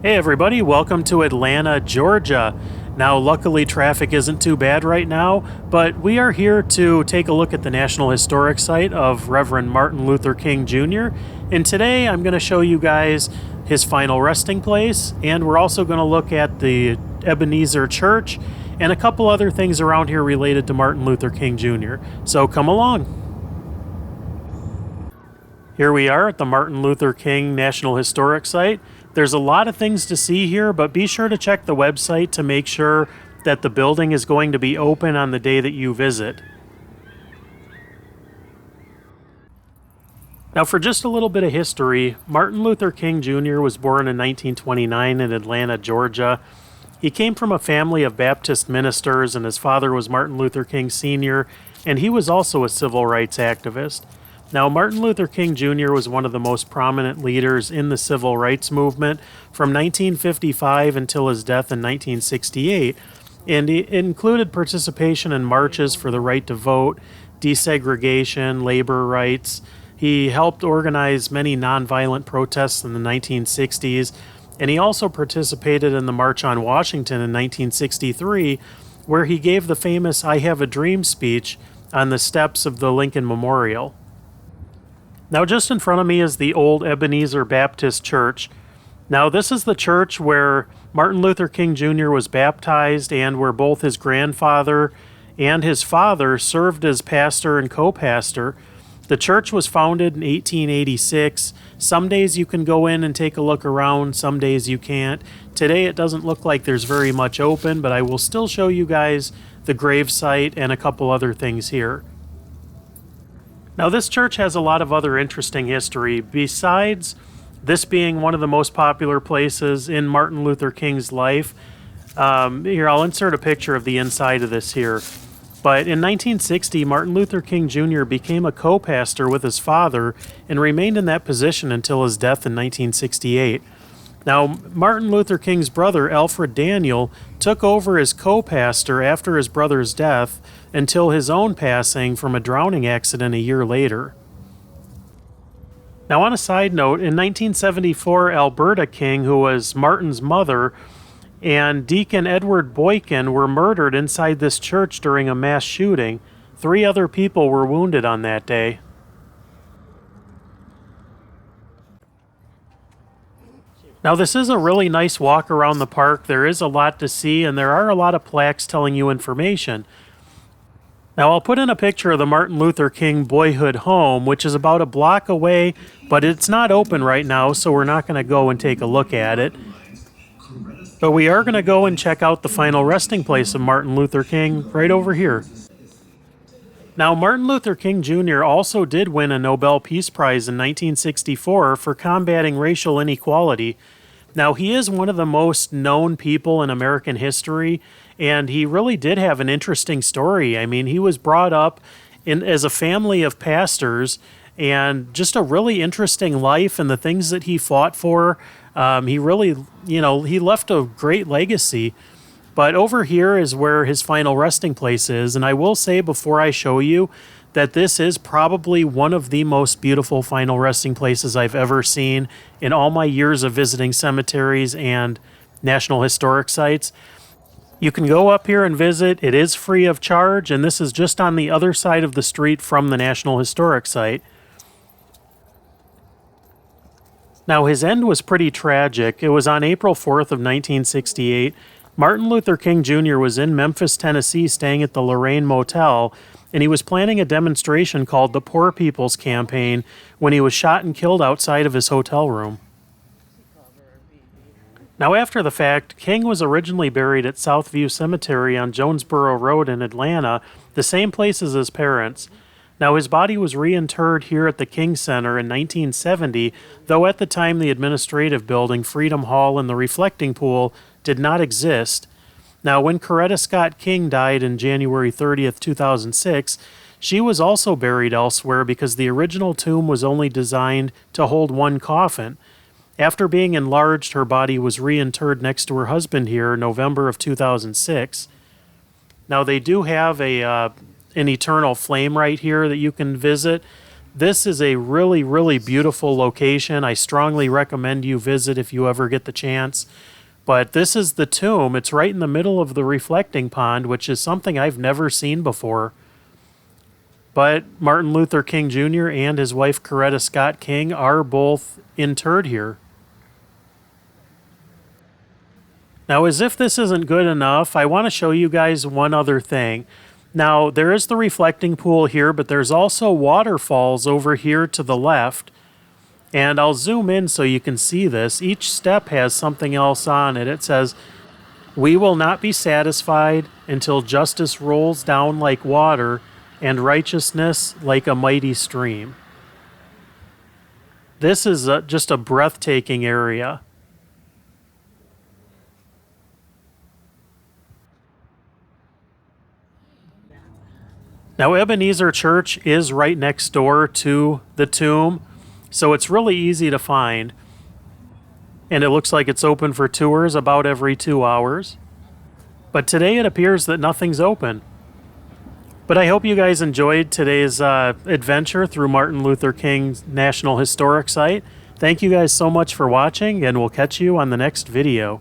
Hey everybody, welcome to Atlanta, Georgia. Now, luckily traffic isn't too bad right now, but we are here to take a look at the National Historic Site of Reverend Martin Luther King Jr. And today I'm going to show you guys his final resting place, and we're also going to look at the Ebenezer Church and a couple other things around here related to Martin Luther King Jr. So come along. Here we are at the Martin Luther King National Historic Site. There's a lot of things to see here, but be sure to check the website to make sure that the building is going to be open on the day that you visit. Now, for just a little bit of history, Martin Luther King Jr. was born in 1929 in Atlanta, Georgia. He came from a family of Baptist ministers, and his father was Martin Luther King Sr., and he was also a civil rights activist. Now, Martin Luther King Jr. was one of the most prominent leaders in the civil rights movement from 1955 until his death in 1968, and it included participation in marches for the right to vote, desegregation, labor rights. He helped organize many nonviolent protests in the 1960s, and he also participated in the March on Washington in 1963, where he gave the famous "I Have a Dream" speech on the steps of the Lincoln Memorial. Now, just in front of me is the old Ebenezer Baptist Church. Now, this is the church where Martin Luther King Jr. was baptized and where both his grandfather and his father served as pastor and co-pastor. The church was founded in 1886. Some days you can go in and take a look around, some days you can't. Today it doesn't look like there's very much open, but I will still show you guys the gravesite and a couple other things here. Now, this church has a lot of other interesting history. Besides this being one of the most popular places in Martin Luther King's life, here, I'll insert a picture of the inside of this here. But in 1960, Martin Luther King Jr. became a co-pastor with his father and remained in that position until his death in 1968. Now, Martin Luther King's brother, Alfred Daniel, took over as co-pastor after his brother's death until his own passing from a drowning accident a year later. Now, on a side note, in 1974, Alberta King, who was Martin's mother, and Deacon Edward Boykin were murdered inside this church during a mass shooting. 3 other people were wounded on that day. Now, this is a really nice walk around the park. There is a lot to see, and there are a lot of plaques telling you information. Now, I'll put in a picture of the Martin Luther King boyhood home, which is about a block away, but it's not open right now, so we're not going to go and take a look at it. But we are going to go and check out the final resting place of Martin Luther King right over here. Now, Martin Luther King Jr. also did win a Nobel Peace Prize in 1964 for combating racial inequality. Now, he is one of the most known people in American history, and he really did have an interesting story. I mean, he was brought up as a family of pastors, and just a really interesting life and the things that he fought for. He really, he left a great legacy. But over here is where his final resting place is, and I will say before I show you that this is probably one of the most beautiful final resting places I've ever seen in all my years of visiting cemeteries and National Historic Sites. You can go up here and visit. It is free of charge, and this is just on the other side of the street from the National Historic Site. Now, his end was pretty tragic. It was on April 4th of 1968. Martin Luther King Jr. was in Memphis, Tennessee, staying at the Lorraine Motel, and he was planning a demonstration called the Poor People's Campaign when he was shot and killed outside of his hotel room. Now, after the fact, King was originally buried at Southview Cemetery on Jonesboro Road in Atlanta, the same place as his parents. Now, his body was reinterred here at the King Center in 1970, though at the time the administrative building, Freedom Hall, and the reflecting pool did not exist. Now, when Coretta Scott King died in January 30th, 2006, she was also buried elsewhere because the original tomb was only designed to hold one coffin. After being enlarged, her body was reinterred next to her husband here in November of 2006. Now, they do have an eternal flame right here that you can visit. This is a really, really beautiful location. I strongly recommend you visit if you ever get the chance. But this is the tomb. It's right in the middle of the reflecting pond, which is something I've never seen before. But Martin Luther King Jr. and his wife Coretta Scott King are both interred here. Now, as if this isn't good enough, I want to show you guys one other thing. Now, there is the reflecting pool here, but there's also waterfalls over here to the left. And I'll zoom in so you can see this. Each step has something else on it. It says, "We will not be satisfied until justice rolls down like water and righteousness like a mighty stream." This is just a breathtaking area. Now, Ebenezer Church is right next door to the tomb, so it's really easy to find. And it looks like it's open for tours about every 2 hours. But today it appears that nothing's open. But I hope you guys enjoyed today's adventure through Martin Luther King's National Historic Site. Thank you guys so much for watching, and we'll catch you on the next video.